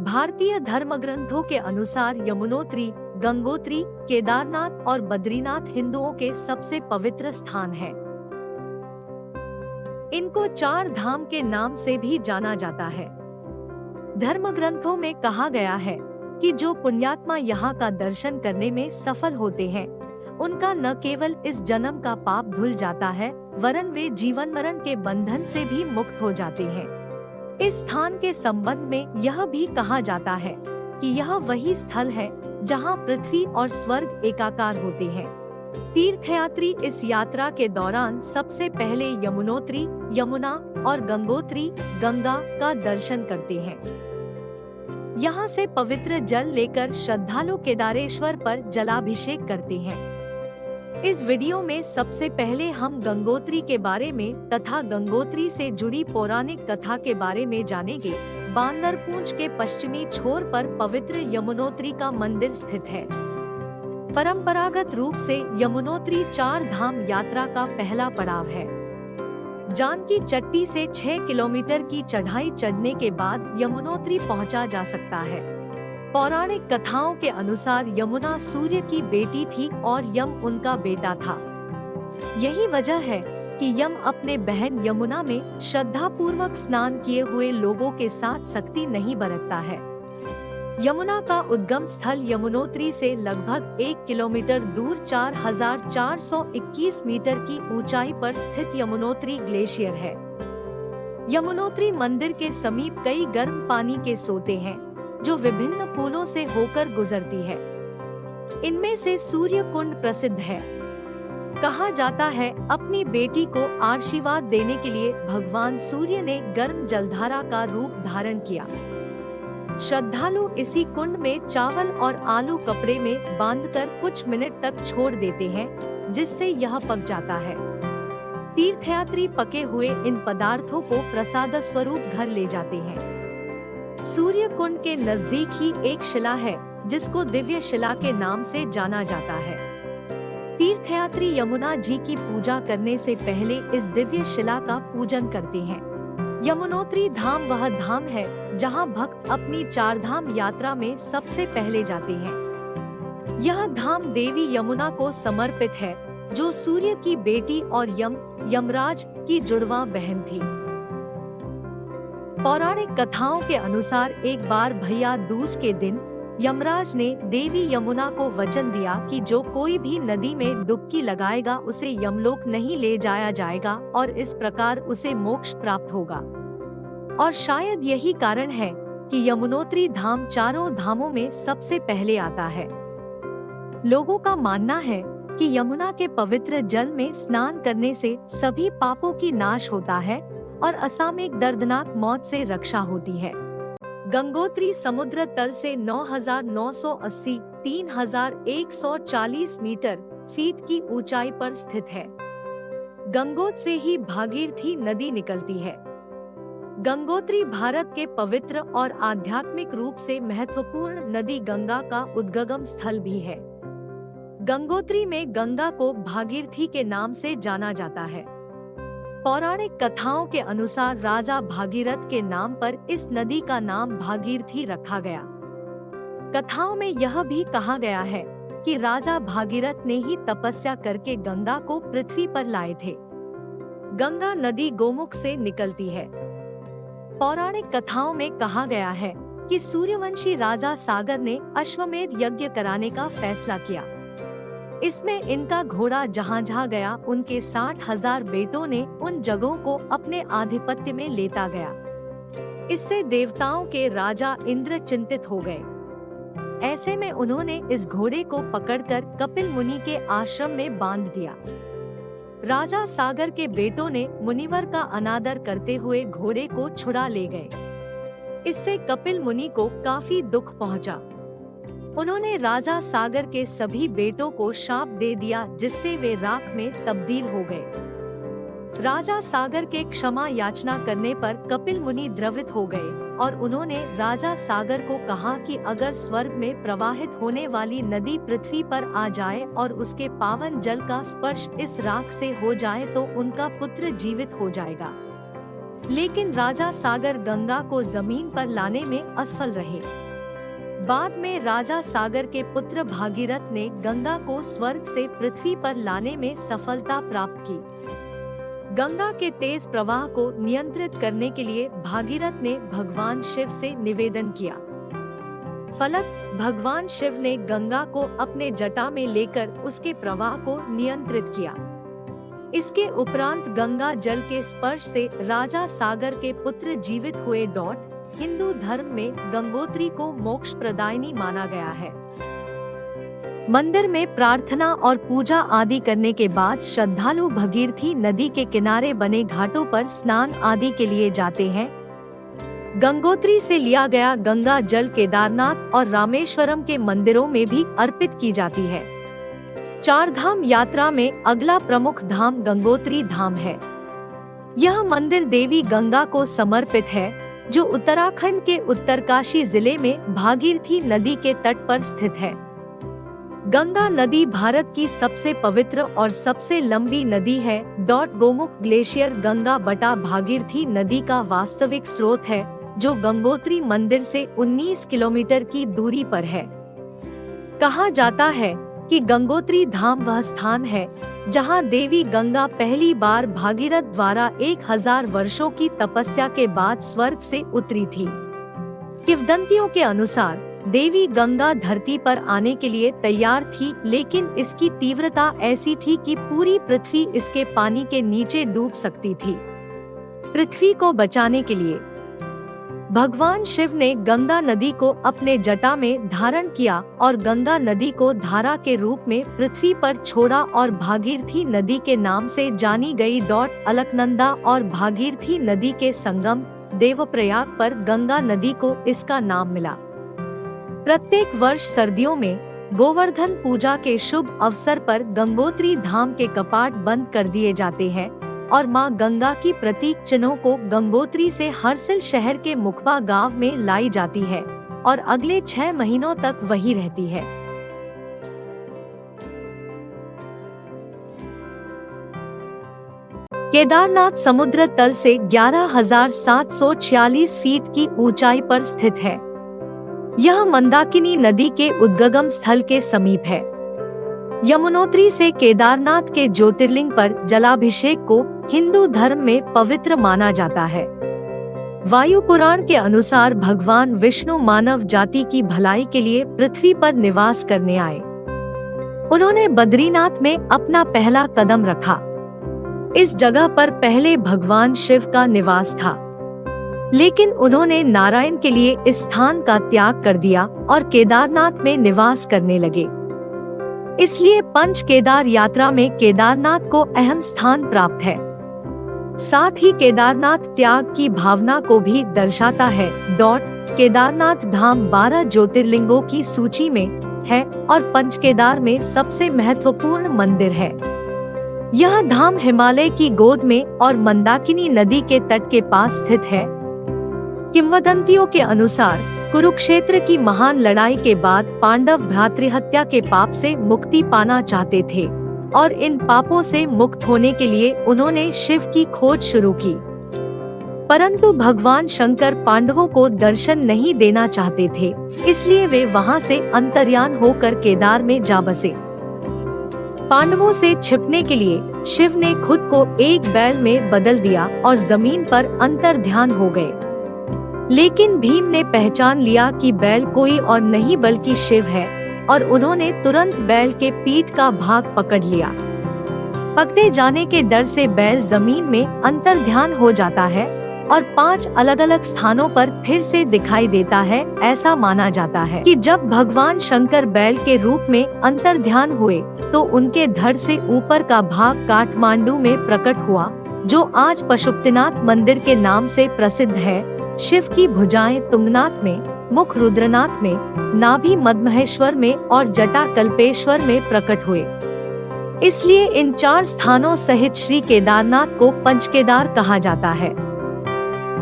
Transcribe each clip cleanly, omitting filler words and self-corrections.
भारतीय धर्मग्रंथों के अनुसार यमुनोत्री, गंगोत्री, केदारनाथ और बद्रीनाथ हिंदुओं के सबसे पवित्र स्थान हैं। इनको 4 धाम के नाम से भी जाना जाता है। धर्मग्रंथों में कहा गया है कि जो पुण्यात्मा यहाँ का दर्शन करने में सफल होते हैं, उनका न केवल इस जन्म का पाप धुल जाता है, वरन वे जीवन मरण के बंधन से भी मुक्त हो जाते हैं। इस स्थान के संबंध में यह भी कहा जाता है कि यह वही स्थल है जहाँ पृथ्वी और स्वर्ग एकाकार होते हैं। तीर्थयात्री इस यात्रा के दौरान सबसे पहले यमुनोत्री, यमुना और गंगोत्री, गंगा का दर्शन करते हैं। यहाँ से पवित्र जल लेकर श्रद्धालु केदारेश्वर पर जलाभिषेक करते हैं। इस वीडियो में सबसे पहले हम गंगोत्री के बारे में तथा गंगोत्री से जुड़ी पौराणिक कथा के बारे में जानेंगे। बांदरपूंछ के पश्चिमी छोर पर पवित्र यमुनोत्री का मंदिर स्थित है। परंपरागत रूप से यमुनोत्री 4 धाम यात्रा का पहला पड़ाव है। जानकी चट्टी से 6 किलोमीटर की चढ़ाई चढ़ने के बाद यमुनोत्री पहुंचा जा सकता है। पौराणिक कथाओं के अनुसार यमुना सूर्य की बेटी थी और यम उनका बेटा था। यही वजह है कि यम अपने बहन यमुना में श्रद्धा पूर्वक स्नान किए हुए लोगों के साथ सख्ती नहीं बरतता है। यमुना का उद्गम स्थल यमुनोत्री से लगभग 1 किलोमीटर दूर 4421 मीटर की ऊंचाई पर स्थित यमुनोत्री ग्लेशियर है। यमुनोत्री मंदिर के समीप कई गर्म पानी के सोते हैं जो विभिन्न पुलों से होकर गुजरती है। इनमें से सूर्य कुंड प्रसिद्ध है। कहा जाता है अपनी बेटी को आशीर्वाद देने के लिए भगवान सूर्य ने गर्म जलधारा का रूप धारण किया। श्रद्धालु इसी कुंड में चावल और आलू कपड़े में बांधकर कुछ मिनट तक छोड़ देते हैं, जिससे यह पक जाता है। तीर्थयात्री पके हुए इन पदार्थों को प्रसाद स्वरूप घर ले जाते हैं। सूर्य कुंड के नजदीक ही एक शिला है जिसको दिव्य शिला के नाम से जाना जाता है। तीर्थयात्री यमुना जी की पूजा करने से पहले इस दिव्य शिला का पूजन करते हैं। यमुनोत्री धाम वह धाम है जहां भक्त अपनी 4 धाम यात्रा में सबसे पहले जाते हैं। यह धाम देवी यमुना को समर्पित है, जो सूर्य की बेटी और यमराज की जुड़वा बहन थी। पौराणिक कथाओं के अनुसार एक बार भैया दूज के दिन यमराज ने देवी यमुना को वचन दिया कि जो कोई भी नदी में डुबकी लगाएगा उसे यमलोक नहीं ले जाया जाएगा और इस प्रकार उसे मोक्ष प्राप्त होगा। और शायद यही कारण है कि यमुनोत्री धाम 4 धामों में सबसे पहले आता है। लोगों का मानना है कि यमुना के पवित्र जल में स्नान करने से सभी पापों की नाश होता है और असामयिक दर्दनाक मौत से रक्षा होती है। गंगोत्री समुद्र तल से 9,980 3,140 मीटर फीट की ऊंचाई पर स्थित है। गंगोत से ही भागीरथी नदी निकलती है। गंगोत्री भारत के पवित्र और आध्यात्मिक रूप से महत्वपूर्ण नदी गंगा का उद्गम स्थल भी है। गंगोत्री में गंगा को भागीरथी के नाम से जाना जाता है। पौराणिक कथाओं के अनुसार राजा भागीरथ के नाम पर इस नदी का नाम भागीरथी रखा गया। कथाओं में यह भी कहा गया है कि राजा भागीरथ ने ही तपस्या करके गंगा को पृथ्वी पर लाए थे। गंगा नदी गोमुख से निकलती है। पौराणिक कथाओं में कहा गया है कि सूर्यवंशी राजा सागर ने अश्वमेध यज्ञ कराने का फैसला किया। इसमें इनका घोड़ा जहाँ गया उनके 60,000 बेटों ने उन जगहों को अपने आधिपत्य में लेता गया। इससे देवताओं के राजा इंद्र चिंतित हो गए। ऐसे में उन्होंने इस घोड़े को पकड़कर कपिल मुनि के आश्रम में बांध दिया। राजा सागर के बेटों ने मुनिवर का अनादर करते हुए घोड़े को छुड़ा ले गए। इससे कपिल मुनि को काफी दुख पहुंचा। उन्होंने राजा सागर के सभी बेटों को शाप दे दिया, जिससे वे राख में तब्दील हो गए। राजा सागर के क्षमा याचना करने पर कपिल मुनि द्रवित हो गए और उन्होंने राजा सागर को कहा कि अगर स्वर्ग में प्रवाहित होने वाली नदी पृथ्वी पर आ जाए और उसके पावन जल का स्पर्श इस राख से हो जाए तो उनका पुत्र जीवित हो जाएगा। लेकिन राजा सागर गंगा को जमीन पर लाने में असफल रहे। बाद में राजा सागर के पुत्र भागीरथ ने गंगा को स्वर्ग से पृथ्वी पर लाने में सफलता प्राप्त की। गंगा के तेज प्रवाह को नियंत्रित करने के लिए भागीरथ ने भगवान शिव से निवेदन किया। फलत भगवान शिव ने गंगा को अपने जटा में लेकर उसके प्रवाह को नियंत्रित किया। इसके उपरांत गंगा जल के स्पर्श से राजा सागर के पुत्र जीवित हुए। हिंदू धर्म में गंगोत्री को मोक्ष प्रदायिनी माना गया है। मंदिर में प्रार्थना और पूजा आदि करने के बाद श्रद्धालु भगीरथी नदी के किनारे बने घाटों पर स्नान आदि के लिए जाते हैं। गंगोत्री से लिया गया गंगा जल केदारनाथ और रामेश्वरम के मंदिरों में भी अर्पित की जाती है। चार धाम यात्रा में अगला प्रमुख धाम गंगोत्री धाम है। यह मंदिर देवी गंगा को समर्पित है, जो उत्तराखंड के उत्तरकाशी जिले में भागीरथी नदी के तट पर स्थित है। गंगा नदी भारत की सबसे पवित्र और सबसे लंबी नदी है। गोमुख ग्लेशियर गंगा बटा भागीरथी नदी का वास्तविक स्रोत है, जो गंगोत्री मंदिर से 19 किलोमीटर की दूरी पर है। कहा जाता है कि गंगोत्री धाम वह स्थान है जहां देवी गंगा पहली बार भागीरथ द्वारा 1000 वर्षों की तपस्या के बाद स्वर्ग से उतरी थी। किंवदंतियों के अनुसार देवी गंगा धरती पर आने के लिए तैयार थी, लेकिन इसकी तीव्रता ऐसी थी कि पूरी पृथ्वी इसके पानी के नीचे डूब सकती थी। पृथ्वी को बचाने के लिए भगवान शिव ने गंगा नदी को अपने जटा में धारण किया और गंगा नदी को धारा के रूप में पृथ्वी पर छोड़ा और भागीरथी नदी के नाम से जानी गई। अलकनंदा और भागीरथी नदी के संगम देवप्रयाग पर गंगा नदी को इसका नाम मिला। प्रत्येक वर्ष सर्दियों में गोवर्धन पूजा के शुभ अवसर पर गंगोत्री धाम के कपाट बंद कर दिए जाते हैं और मां गंगा की प्रतीक चिन्हों को गंगोत्री से हरसिल शहर के मुखबा गांव में लाई जाती है और अगले 6 महीनों तक वही रहती है। केदारनाथ समुद्र तल से 11,746 फीट की ऊंचाई पर स्थित है। यह मंदाकिनी नदी के उद्गम स्थल के समीप है। यमुनोत्री से केदारनाथ के ज्योतिर्लिंग पर जलाभिषेक को हिंदू धर्म में पवित्र माना जाता है। वायु पुराण के अनुसार भगवान विष्णु मानव जाति की भलाई के लिए पृथ्वी पर निवास करने आए। उन्होंने बद्रीनाथ में अपना पहला कदम रखा। इस जगह पर पहले भगवान शिव का निवास था, लेकिन उन्होंने नारायण के लिए इस स्थान का त्याग कर दिया और केदारनाथ में निवास करने लगे। इसलिए पंच केदार यात्रा में केदारनाथ को अहम स्थान प्राप्त है। साथ ही केदारनाथ त्याग की भावना को भी दर्शाता है। केदारनाथ धाम 12 ज्योतिर्लिंगों की सूची में है और पंच केदार में सबसे महत्वपूर्ण मंदिर है। यह धाम हिमालय की गोद में और मंदाकिनी नदी के तट के पास स्थित है। किंवदंतियों के अनुसार कुरुक्षेत्र की महान लड़ाई के बाद पांडव भ्रातृहत्या के पाप से मुक्ति पाना चाहते थे और इन पापों से मुक्त होने के लिए उन्होंने शिव की खोज शुरू की, परंतु भगवान शंकर पांडवों को दर्शन नहीं देना चाहते थे, इसलिए वे वहां से अंतर्यान होकर केदार में जा बसे। पांडवों से छिपने के लिए शिव ने खुद को एक बैल में बदल दिया और जमीन पर अंतर्ध्यान हो गए। लेकिन भीम ने पहचान लिया कि बैल कोई और नहीं बल्कि शिव है और उन्होंने तुरंत बैल के पीठ का भाग पकड़ लिया। पकड़े जाने के डर से बैल जमीन में अंतर्ध्यान हो जाता है और 5 अलग अलग स्थानों पर फिर से दिखाई देता है। ऐसा माना जाता है कि जब भगवान शंकर बैल के रूप में अंतर्ध्यान हुए तो उनके धड़ से ऊपर का भाग काठमांडू में प्रकट हुआ, जो आज पशुपतिनाथ मंदिर के नाम से प्रसिद्ध है। शिव की भुजाएं तुंगनाथ में, मुख रुद्रनाथ में, नाभि मदमहेश्वर में और जटा कल्पेश्वर में प्रकट हुए। इसलिए इन 4 स्थानों सहित श्री केदारनाथ को पंचकेदार कहा जाता है।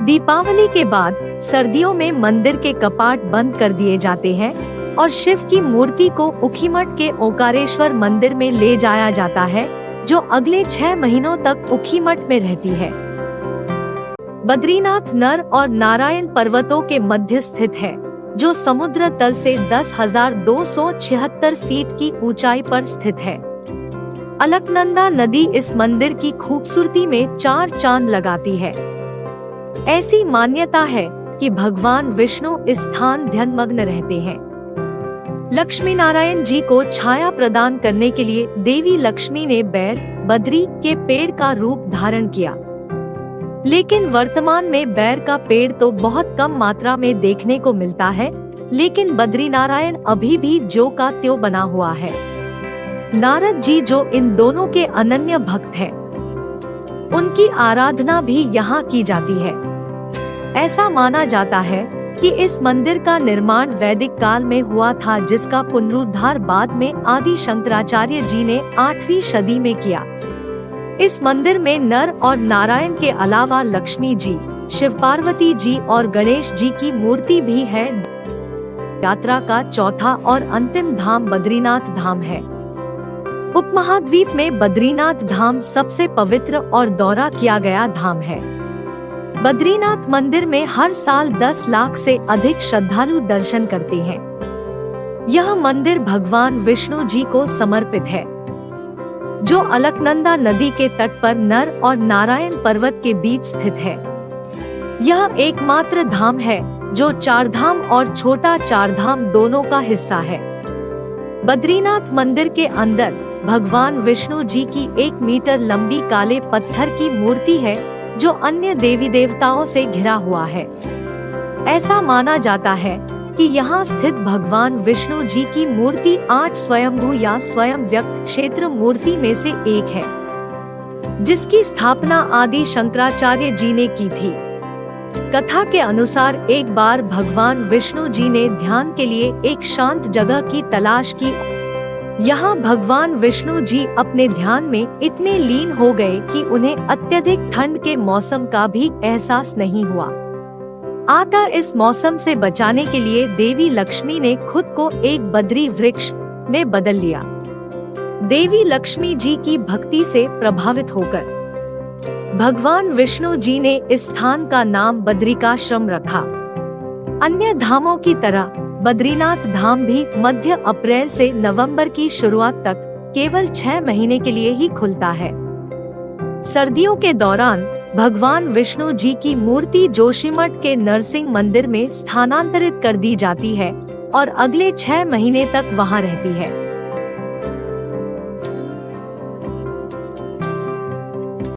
दीपावली के बाद सर्दियों में मंदिर के कपाट बंद कर दिए जाते हैं और शिव की मूर्ति को उखीमठ के ओंकारेश्वर मंदिर में ले जाया जाता है, जो अगले 6 महीनों तक उखीमठ में रहती है। बद्रीनाथ नर और नारायण पर्वतों के मध्य स्थित है, जो समुद्र तल से 10,276 फीट की ऊंचाई पर स्थित है। अलकनंदा नदी इस मंदिर की खूबसूरती में 4 चांद लगाती है। ऐसी मान्यता है कि भगवान विष्णु इस स्थान ध्यानमग्न रहते हैं। लक्ष्मी नारायण जी को छाया प्रदान करने के लिए देवी लक्ष्मी ने बैर बद्री के पेड़ का रूप धारण किया, लेकिन वर्तमान में बैर का पेड़ तो बहुत कम मात्रा में देखने को मिलता है, लेकिन बद्री नारायण अभी भी ज्यों का त्यों बना हुआ है। नारद जी जो इन दोनों के अनन्य भक्त हैं, उनकी आराधना भी यहाँ की जाती है। ऐसा माना जाता है कि इस मंदिर का निर्माण वैदिक काल में हुआ था, जिसका पुनरुद्धार बाद में आदि शंकराचार्य जी ने 8वीं सदी में किया। इस मंदिर में नर और नारायण के अलावा लक्ष्मी जी, शिव पार्वती जी और गणेश जी की मूर्ति भी है। यात्रा का चौथा और अंतिम धाम बद्रीनाथ धाम है। उपमहाद्वीप में बद्रीनाथ धाम सबसे पवित्र और दौरा किया गया धाम है। बद्रीनाथ मंदिर में हर साल 10 लाख से अधिक श्रद्धालु दर्शन करते हैं। यह मंदिर भगवान विष्णु जी को समर्पित है, जो अलकनंदा नदी के तट पर नर और नारायण पर्वत के बीच स्थित है। यह एकमात्र धाम है जो 4 धाम और छोटा 4 धाम दोनों का हिस्सा है। बद्रीनाथ मंदिर के अंदर भगवान विष्णु जी की 1 मीटर लंबी काले पत्थर की मूर्ति है, जो अन्य देवी देवताओं से घिरा हुआ है। ऐसा माना जाता है कि यहाँ स्थित भगवान विष्णु जी की मूर्ति 8 स्वयंभू या स्वयं व्यक्त क्षेत्र मूर्ति में से एक है, जिसकी स्थापना आदि शंकराचार्य जी ने की थी। कथा के अनुसार एक बार भगवान विष्णु जी ने ध्यान के लिए एक शांत जगह की तलाश की। यहाँ भगवान विष्णु जी अपने ध्यान में इतने लीन हो गए कि उन्हें अत्यधिक ठंड के मौसम का भी एहसास नहीं हुआ। अतः इस मौसम से बचाने के लिए देवी लक्ष्मी ने खुद को एक बद्री वृक्ष में बदल लिया। देवी लक्ष्मी जी की भक्ति से प्रभावित होकर भगवान विष्णु जी ने इस स्थान का नाम बद्रिकाश्रम रखा। अन्य धामों की तरह बद्रीनाथ धाम भी मध्य अप्रैल से नवंबर की शुरुआत तक केवल 6 महीने के लिए ही खुलता है। सर्दियों के दौरान भगवान विष्णु जी की मूर्ति जोशीमठ के नरसिंह मंदिर में स्थानांतरित कर दी जाती है और अगले 6 महीने तक वहां रहती है।